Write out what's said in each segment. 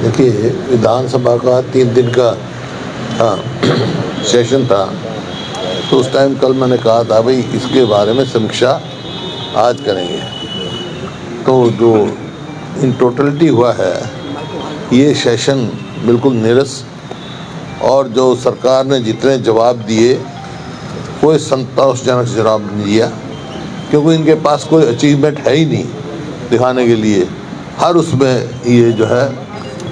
देखिए, विधानसभा का 3 दिन का था सेशन था, तो उस टाइम कल मैंने कहा था भाई इसके बारे में समीक्षा आज करेंगे। तो जो इन टोटलिटी हुआ है ये सेशन बिल्कुल नीरस, और जो सरकार ने जितने जवाब दिए कोई संतोषजनक जवाब नहीं दिया, क्योंकि इनके पास कोई अचीवमेंट है ही नहीं दिखाने के लिए। हर उसमें ये जो है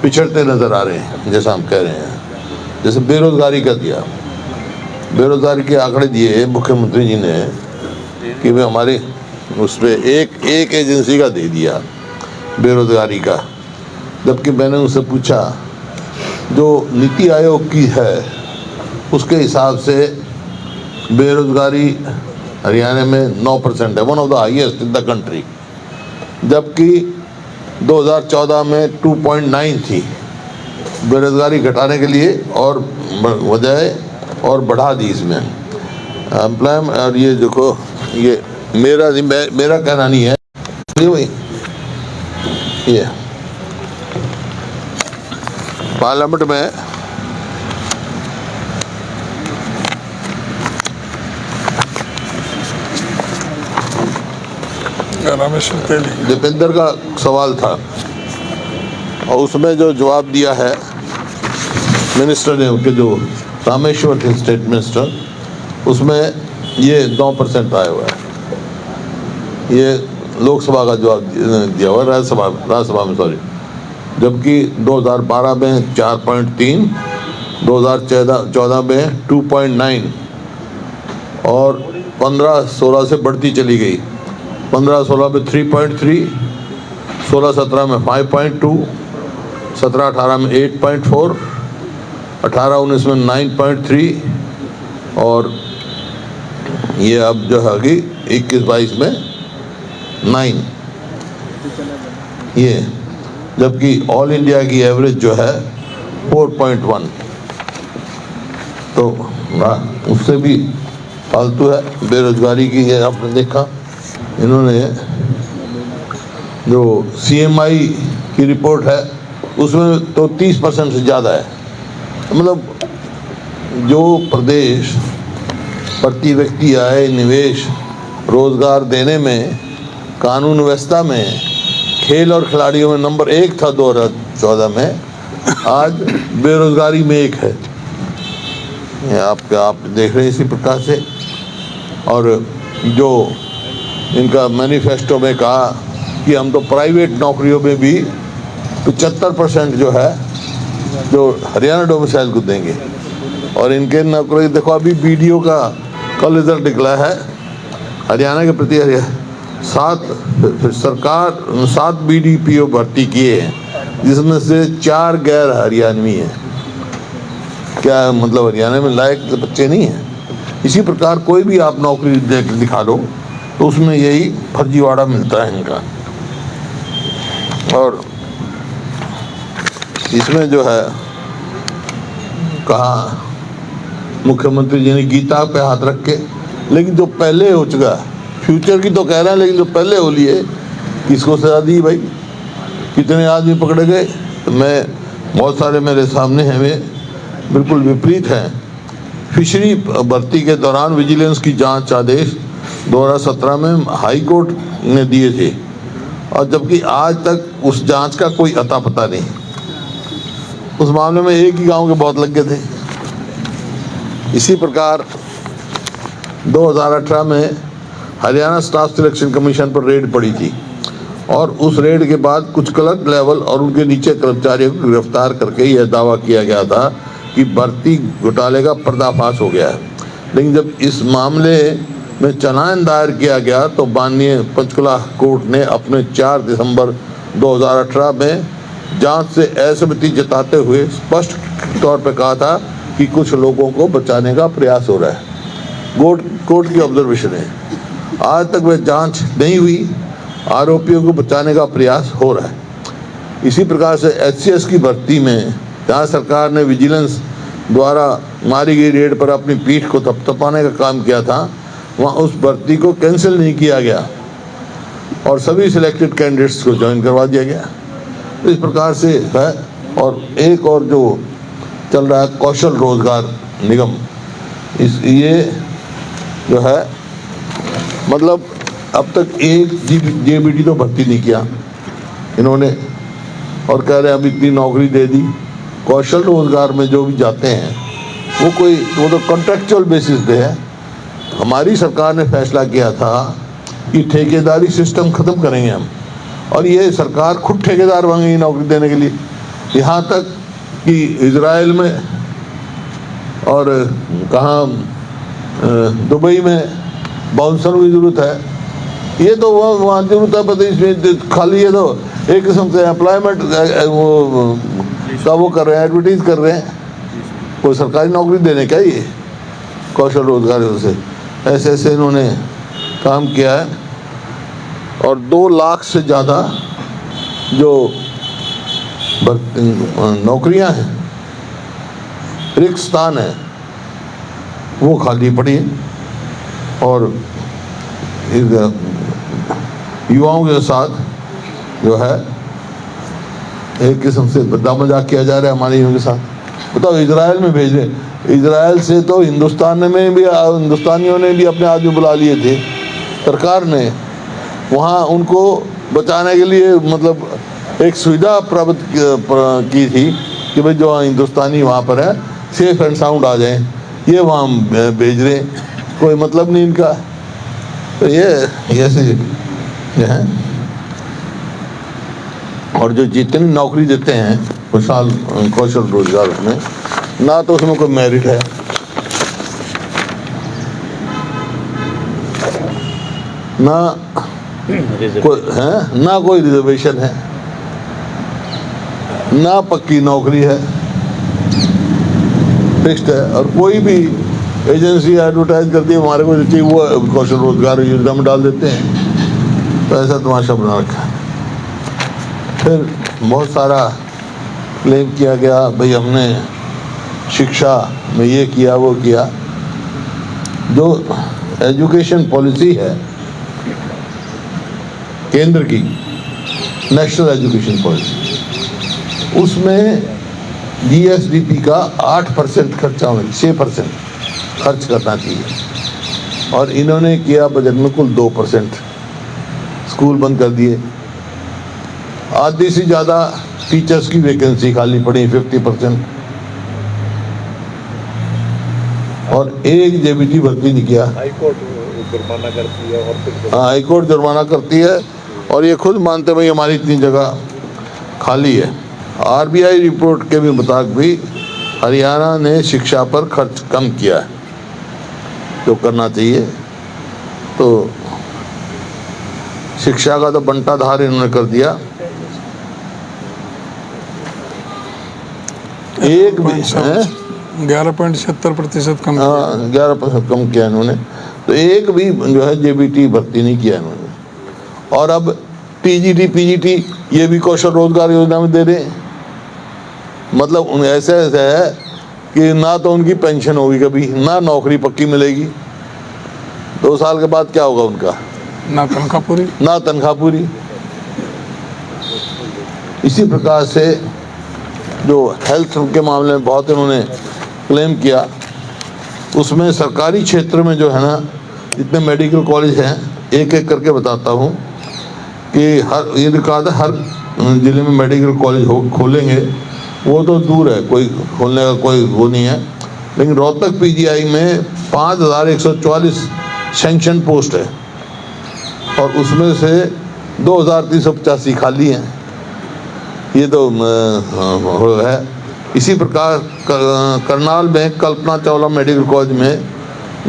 पिछड़ते नज़र आ रहे हैं, जैसा हम कह रहे हैं। जैसे बेरोज़गारी का दिया, बेरोज़गारी के आंकड़े दिए मुख्यमंत्री जी ने कि भाई हमारे उस पर एक एजेंसी का दे दिया बेरोज़गारी का, जबकि मैंने उनसे पूछा जो नीति आयोग की है उसके हिसाब से बेरोज़गारी हरियाणा में 9% है, one of the highest in the country, जबकि 2014 में 2.9 थी। बेरोज़गारी घटाने के लिए और वजह और बढ़ा दी इसमें एम्प्लॉयमेंट। और ये देखो, ये मेरा कहना नहीं है, ये पार्लियामेंट में दीपेंद्र का सवाल था और उसमें जो जवाब दिया है मिनिस्टर ने, उनके जो रामेश्वर थे स्टेट मिनिस्टर, उसमें ये 9% आया हुआ है। ये लोकसभा का जवाब दिया हुआ, राज्यसभा में सॉरी, जबकि 2012 में 4.3, 2014 में 2.9 और 15-16 से बढ़ती चली गई। 15-16 में 3.3, 16-17 में 5.2, 17-18 में 8.4, 18-19 में 9.3 और ये अब जो है कि 21-22 में 9, ये, जबकि ऑल इंडिया की एवरेज जो है 4.1। तो उससे भी फालतू है बेरोजगारी की। है आपने देखा, इन्होंने जो CMI की रिपोर्ट है उसमें तो 30% से ज़्यादा है। मतलब जो प्रदेश प्रति व्यक्ति आय, निवेश, रोजगार देने में, कानून व्यवस्था में, खेल और खिलाड़ियों में नंबर 1 था 2014 में, आज बेरोजगारी में 1 है। आप देख रहे हैं इसी प्रकार से। और जो इनका मैनिफेस्टो में कहा कि हम तो प्राइवेट नौकरियों में भी 75% जो है जो हरियाणा डोमिसाइल को देंगे। और इनके नौकरी देखो, अभी BDO का कल रिजल्ट निकला है हरियाणा के प्रति। सरकार 7 BDPO भर्ती किए हैं, जिसमें से 4 गैर हरियाणवी हैं। क्या मतलब हरियाणा में लायक बच्चे नहीं हैं? इसी प्रकार कोई भी आप नौकरी दिखा लो तो उसमें यही फर्जीवाड़ा मिलता है इनका। और इसमें जो है कहा मुख्यमंत्री जी ने गीता पे हाथ रख के, लेकिन जो पहले हो चुका, फ्यूचर की तो कह रहे हैं, लेकिन जो पहले हो लिए किसको सजा दी भाई? कितने आदमी पकड़े गए? तो मैं बहुत सारे मेरे सामने हैं, वे बिल्कुल विपरीत हैं। फिशरी भर्ती के दौरान विजिलेंस की जांच आदेश 2017 में हाई कोर्ट ने दिए थे, और जबकि आज तक उस जांच का कोई अता पता नहीं। उस मामले में एक ही गांव के बहुत लग गए थे। इसी प्रकार 2018 में हरियाणा स्टाफ सिलेक्शन कमीशन पर रेड पड़ी थी, और उस रेड के बाद कुछ क्लर्क लेवल और उनके नीचे कर्मचारियों को गिरफ्तार करके यह दावा किया गया था कि भर्ती घोटाले का पर्दाफाश हो गया है। लेकिन जब इस मामले में चालान दायर किया गया तो माननीय पंचकुला कोर्ट ने अपने 4 दिसंबर 2018 में जांच से असहमति जताते हुए स्पष्ट तौर पर कहा था कि कुछ लोगों को बचाने का प्रयास हो रहा है। कोर्ट की ऑब्जर्वेशन है, आज तक वह जांच नहीं हुई, आरोपियों को बचाने का प्रयास हो रहा है। इसी प्रकार से HCS की भर्ती में जहाँ सरकार ने विजिलेंस द्वारा मारी गई रेड पर अपनी पीठ को थपथपाने का काम किया था, वहाँ उस भर्ती को कैंसिल नहीं किया गया और सभी सिलेक्टेड कैंडिडेट्स को ज्वाइन करवा दिया गया। तो इस प्रकार से है और एक और जो चल रहा है कौशल रोजगार निगम, इस ये जो है मतलब अब तक एक जेबीटी तो भर्ती नहीं किया इन्होंने, और कह रहे हैं अब इतनी नौकरी दे दी। कौशल रोजगार में जो भी जाते हैं वो तो कॉन्ट्रेक्चुअल बेसिस पे है। हमारी सरकार ने फैसला किया था कि ठेकेदारी सिस्टम ख़त्म करेंगे हम, और ये सरकार खुद ठेकेदार बन गई नौकरी देने के लिए। यहाँ तक कि इजराइल में और कहाँ दुबई में बाउंसर की ज़रूरत है, ये तो वहाँ जरूरत है, पता इसमें खाली ये तो एक किस्म से एम्प्लॉयमेंट वो कर रहे हैं, एडवर्टीज कर रहे हैं, कोई सरकारी नौकरी देने का ये कौशल रोजगार से ऐसे ऐसे इन्होंने काम किया है। और 2 लाख से ज़्यादा जो नौकरियां हैं, रिक्त स्थान है, वो खाली पड़ी है। और युवाओं के साथ जो है एक किस्म से बदा मजाक किया जा रहा है हमारे युवाओं के साथ। बताओ इजराइल में भेज रहे, इजराइल से तो हिंदुस्तानियों ने भी अपने आदमी बुला लिए थे सरकार ने, वहाँ उनको बचाने के लिए मतलब एक सुविधा प्राप्त की थी कि भाई जो हिंदुस्तानी वहाँ पर है सेफ एंड साउंड आ जाएं, ये वहाँ भेज रहे, कोई मतलब नहीं इनका। तो ये ऐसे है। और जो जितनी नौकरी देते हैं खुशहाल कौशल रोजगार में, ना तो उसमें कोई मेरिट है, ना कोई है, ना कोई रिजर्वेशन है, ना पक्की नौकरी है, फिक्स्ड है। और कोई भी एजेंसी एडवर्टाइज करती है हमारे को चाहिए, वो कौशल रोजगार योजना में डाल देते हैं, तो ऐसा तमाशा बना रखा है। फिर बहुत सारा क्लेम किया गया भाई हमने शिक्षा में ये किया वो किया। जो एजुकेशन पॉलिसी है केंद्र की, नेशनल एजुकेशन पॉलिसी, उसमें जीएसडीपी का 8% खर्चा होना, 6% खर्च करना चाहिए, और इन्होंने किया बजट में कुल 2%। स्कूल बंद कर दिए, आधी से ज़्यादा टीचर्स की वैकेंसी खाली पड़ी 50%, और एक जेबीटी भर्ती नहीं किया। हाईकोर्ट जुर्माना करती है, और फिर हाईकोर्ट जुर्माना करती है, और ये खुद मानते भाई हमारी इतनी जगह खाली है। आरबीआई रिपोर्ट के भी मुताबिक भी हरियाणा ने शिक्षा पर खर्च कम किया है, जो करना चाहिए। तो शिक्षा का तो बंटाधार इन्होंने कर दिया। एक भी 11.76% कम, 11% कम किया इन्होंने। तो एक भी जो है जेबीटी भर्ती नहीं किया इन्होंने। और अब टीजीटी पीजीटी ये भी कौशल रोजगार योजना में दे रहे हैं। मतलब ऐसे है कि ना तो उनकी पेंशन होगी कभी, ना नौकरी पक्की मिलेगी, 2 साल के बाद क्या होगा उनका, ना तनख्वाह पूरी, ना तनख्वाह पूरी। इसी प्रकार से जो हेल्थ के मामले में बहुत इन्होंने क्लेम किया, उसमें सरकारी क्षेत्र में जो है ना जितने मेडिकल कॉलेज हैं, एक एक करके बताता हूँ कि ये कहा था हर ज़िले में मेडिकल कॉलेज खोलेंगे, वो तो दूर है, कोई खोलने का कोई वो नहीं है। लेकिन रोहतक पीजीआई में 5144 सैंक्शन पोस्ट है, और उसमें से 2385 खाली हैं। ये तो है। इसी प्रकार करनाल में कल्पना चावला मेडिकल कॉलेज में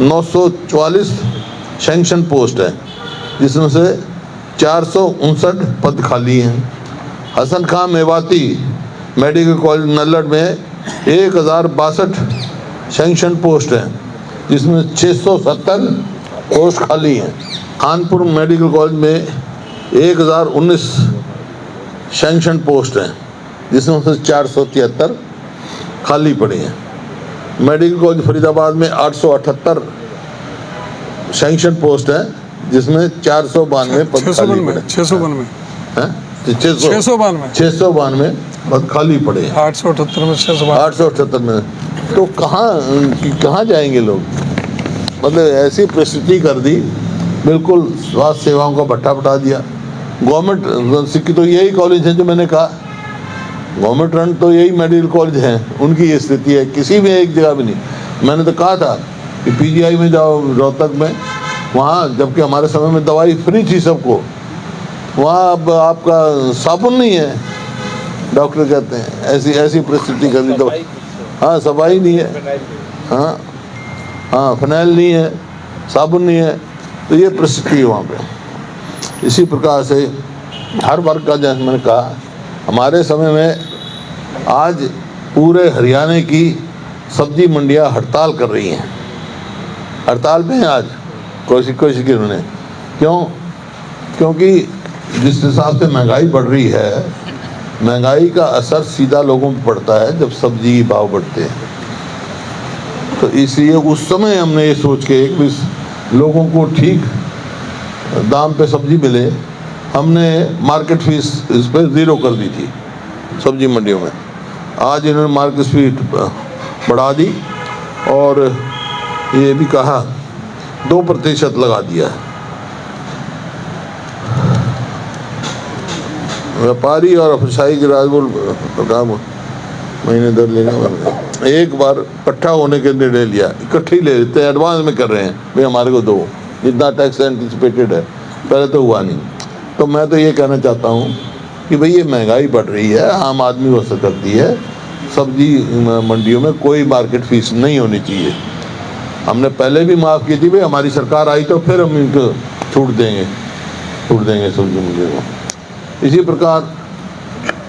944 सैंक्शन पोस्ट है, जिसमें से 459 पद खाली हैं। हसन खां मेवाती मेडिकल कॉलेज नल्लड़ में 1062 सैंक्शन पोस्ट हैं, जिसमें 670 पोस्ट खाली हैं। कानपुर मेडिकल कॉलेज में 1019 सैंक्शन पोस्ट हैं, जिसमें से 473 खाली पड़ी हैं। मेडिकल कॉलेज फरीदाबाद में 878 सैंक्शन पोस्ट है, जिसमें 492 पद खाली पड़े। 692 692 पद खाली पड़े हैं। 878 में 692। 878 में तो कहाँ जाएंगे लोग? मतलब ऐसी परिस्थिति कर दी, बिल्कुल स्वास्थ्य सेवाओं का भट्टा बटा दिया। गवर्नमेंट की तो यही कॉलेज है जो मैंने कहा, गवर्नमेंट रन तो यही मेडिकल कॉलेज हैं, उनकी ये स्थिति है, किसी भी एक जगह भी नहीं। मैंने तो कहा था कि पीजीआई में जाओ रोहतक में, वहाँ जबकि हमारे समय में दवाई फ्री थी सबको, वहाँ अब आपका साबुन नहीं है, डॉक्टर कहते हैं। ऐसी परिस्थिति कर दी। दवाई, हाँ सफाई नहीं है, हाँ फिनाइल नहीं है, साबुन नहीं है, तो ये परिस्थिति है वहाँ पे। इसी प्रकार से हर वर्ग का, जैसे मैंने कहा, हमारे समय में आज पूरे हरियाणा की सब्जी मंडियाँ हड़ताल कर रही हैं, हड़ताल पे हैं आज कोशिश की उन्होंने। क्यों? क्योंकि जिस हिसाब से महंगाई बढ़ रही है, महंगाई का असर सीधा लोगों पर पड़ता है जब सब्जी के भाव बढ़ते हैं। तो इसलिए उस समय हमने ये सोच के कि लोगों को ठीक दाम पे सब्जी मिले, हमने मार्केट फीस इस पर ज़ीरो कर दी थी सब्जी मंडियों में। आज इन्होंने मार्केट फीस बढ़ा दी और ये भी कहा 2% लगा दिया है। व्यापारी और अफसाई के राजबोल महीने दर लेना, एक बार इकट्ठा होने के निर्णय लिया, इकट्ठे ही ले लेते हैं, एडवांस में कर रहे हैं भाई हमारे को दो, जितना टैक्स एंटिसिपेटेड है, पहले तो हुआ नहीं। तो मैं तो ये कहना चाहता हूँ कि भाई ये महंगाई बढ़ रही है, आम आदमी वसूल करती है, सब्जी मंडियों में कोई मार्केट फीस नहीं होनी चाहिए। हमने पहले भी माफ़ की थी, भाई हमारी सरकार आई तो फिर हम इनको छूट देंगे सब्जी मंडियों को। इसी प्रकार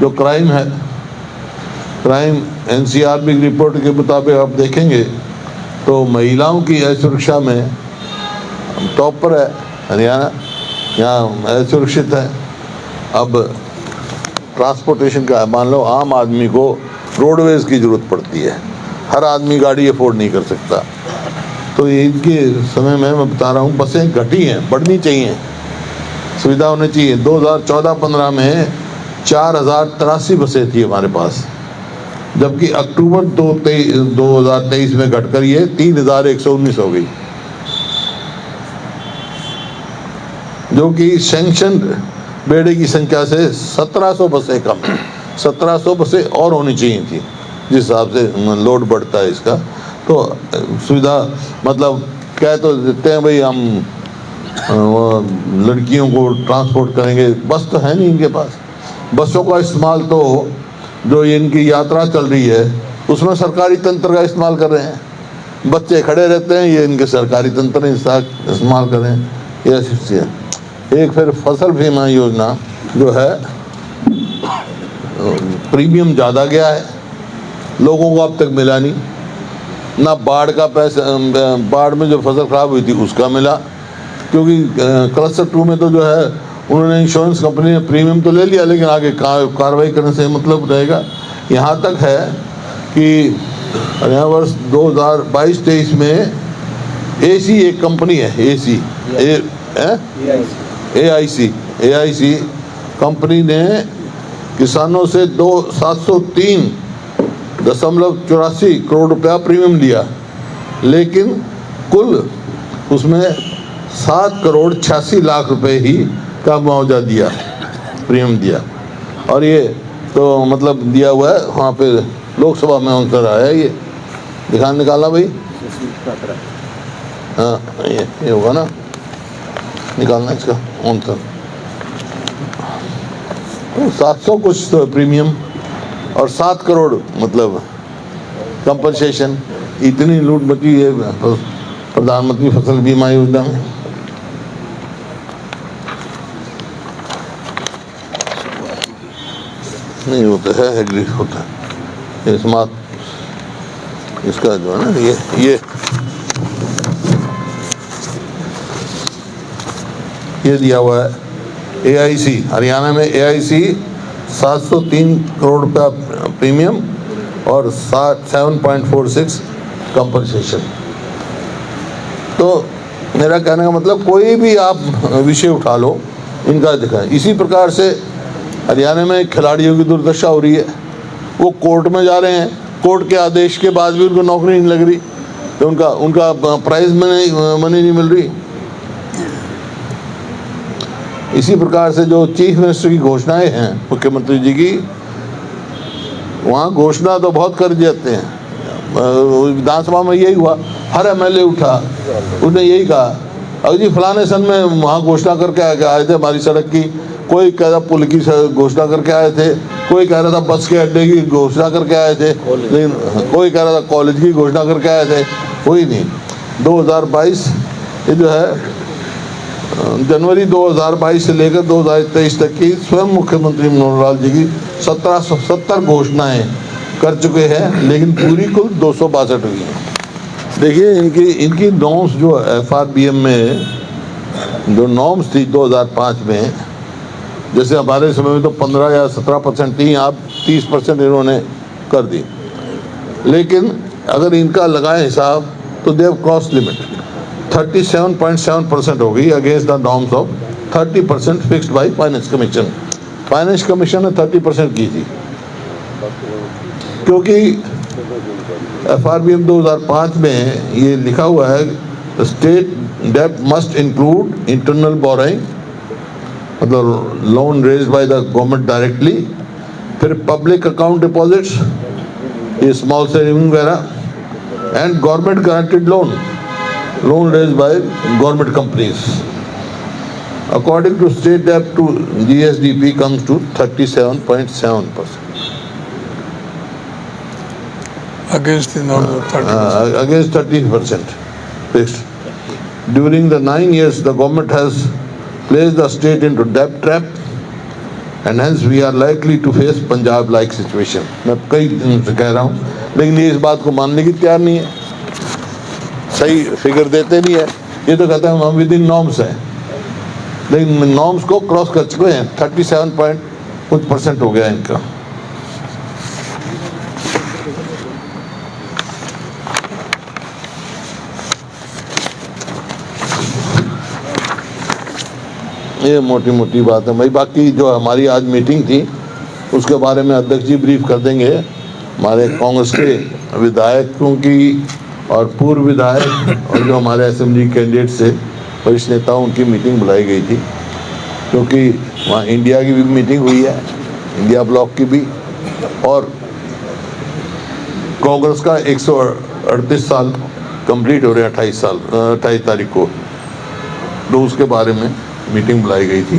जो क्राइम है, क्राइम एनसीआरबी की रिपोर्ट के मुताबिक आप देखेंगे तो महिलाओं की असुरक्षा में टॉप पर है हरियाणा, यहाँ असुरक्षित है। अब ट्रांसपोर्टेशन का मान लो, आम आदमी को रोडवेज़ की ज़रूरत पड़ती है, हर आदमी गाड़ी अफोर्ड नहीं कर सकता। तो इनके समय में मैं बता रहा हूँ, बसें घटी हैं, बढ़नी चाहिए, सुविधा होनी चाहिए। 2014-15 में 4083 बसें थी हमारे पास, जबकि अक्टूबर 2023 में घटकर ये 3119 हो गई, जो कि सैंक्शन बेड़े की संख्या से 1700 बसें कम, 1700 बसें और होनी चाहिए थी जिस हिसाब से लोड बढ़ता है इसका। तो सुविधा मतलब कह तो देते हैं भाई हम लड़कियों को ट्रांसपोर्ट करेंगे, बस तो है नहीं इनके पास। बसों का इस्तेमाल तो जो इनकी यात्रा चल रही है उसमें सरकारी तंत्र का इस्तेमाल कर रहे हैं, बच्चे खड़े रहते हैं, ये इनके सरकारी तंत्र इस्तेमाल कर रहे हैं। ये स्थिति है। एक फिर फसल बीमा योजना जो है, प्रीमियम ज़्यादा गया है, लोगों को अब तक मिला नहीं, ना बाढ़ का पैसा, बाढ़ में जो फसल ख़राब हुई थी उसका मिला, क्योंकि क्लस्टर 2 में तो जो है उन्होंने इंश्योरेंस कंपनी ने प्रीमियम तो ले लिया, लेकिन आगे कार्रवाई करने से मतलब रहेगा। यहाँ तक है कि हरियाणा वर्ष 2022-23 में एसी एक कंपनी है, AIC कंपनी ने किसानों से 703.84 करोड़ रुपया प्रीमियम लिया, लेकिन कुल उसमें 7,86,00,000 रुपए ही का मुआवजा दिया, प्रीमियम दिया। और ये तो मतलब दिया हुआ है वहाँ पे लोकसभा में आंसर आया, ये दिखा निकाला भाई, हाँ ये होगा ना, निकालना इसका आंसर। तो 700 कुछ तो प्रीमियम और 7 करोड़ मतलब कंपनसेशन, इतनी लूट मची है प्रधानमंत्री फसल बीमा योजना में। नहीं होता है, एग्री होता है स्मार्ट, इसका जो है ना ये दिया हुआ है AIC, हरियाणा में AIC 703 करोड़ रुपया प्रीमियम और 7.46 कंपनसेशन। तो मेरा कहने का मतलब कोई भी आप विषय उठा लो, इनका दिखाएं। इसी प्रकार से हरियाणा में खिलाड़ियों की दुर्दशा हो रही है, वो कोर्ट में जा रहे हैं, कोर्ट के आदेश के बाद भी उनको नौकरी नहीं लग रही, तो उनका प्राइज मनी नहीं मिल रही। इसी प्रकार से जो चीफ मिनिस्टर की घोषणाएं हैं मुख्यमंत्री जी की, वहाँ घोषणा तो बहुत कर देते हैं। विधानसभा में यही हुआ, हर एमएलए उठा, उसने यही कहा, अगर जी फलाने सन में वहाँ घोषणा करके आए थे हमारी सड़क की, कोई कह रहा पुल की घोषणा करके आए थे, कोई कह रहा था बस के अड्डे की घोषणा करके आए थे, लेकिन कोई कह रहा था कॉलेज की घोषणा करके आए थे, कोई नहीं। 2022 ये जो है जनवरी 2022 से लेकर 2023 तक की स्वयं मुख्यमंत्री मनोहर लाल जी की 1770 घोषणाएं कर चुके हैं, लेकिन पूरी कुल 262 हुई हैं। देखिए इनकी नॉर्म्स जो FRBM में जो नॉर्म्स थी 2005 में, जैसे हमारे समय में तो 15 या 17% थी, अब 30% इन्होंने कर दी, लेकिन अगर इनका लगाए हिसाब तो दे हैव क्रॉस लिमिट, 37.7% हो गई against the norms of 30% fixed by finance commission. Finance commission ने 30% की थी, क्योंकि FRBM 2005 में ये लिखा हुआ है state debt must include internal borrowing, मतलब loan raised by the government directly, फिर पब्लिक अकाउंट डिपॉजिट्स, ये स्मॉल सेविंग वगैरह, and government guaranteed loan raised by government companies. According to state debt to GSDP comes to 37.7%. Against the norm of 30%. Against 30% fixed. During the 9 years, the government has placed the state into debt trap, and hence we are likely to face Punjab-like situation. मैं कई दिन से कह रहा हूँ, लेकिन ये इस बात को मानने की तैयार नहीं है, सही फिगर देते नहीं है। ये तो कहते हैं हम विद इन नॉर्म्स हैं, लेकिन नॉर्म्स को क्रॉस कर चुके हैं। 37% हो गया इनका। ये मोटी मोटी बात है भाई। बाकी जो हमारी आज मीटिंग थी उसके बारे में अध्यक्ष जी ब्रीफ कर देंगे। हमारे कांग्रेस के विधायकों की और पूर्व विधायक और जो हमारे असेंबली कैंडिडेट से वरिष्ठ नेता, उनकी मीटिंग बुलाई गई थी, क्योंकि वहाँ इंडिया की भी मीटिंग हुई है, इंडिया ब्लॉक की भी, और कांग्रेस का 138 साल कंप्लीट हो रहे हैं 28 तारीख को, तो उसके बारे में मीटिंग बुलाई गई थी।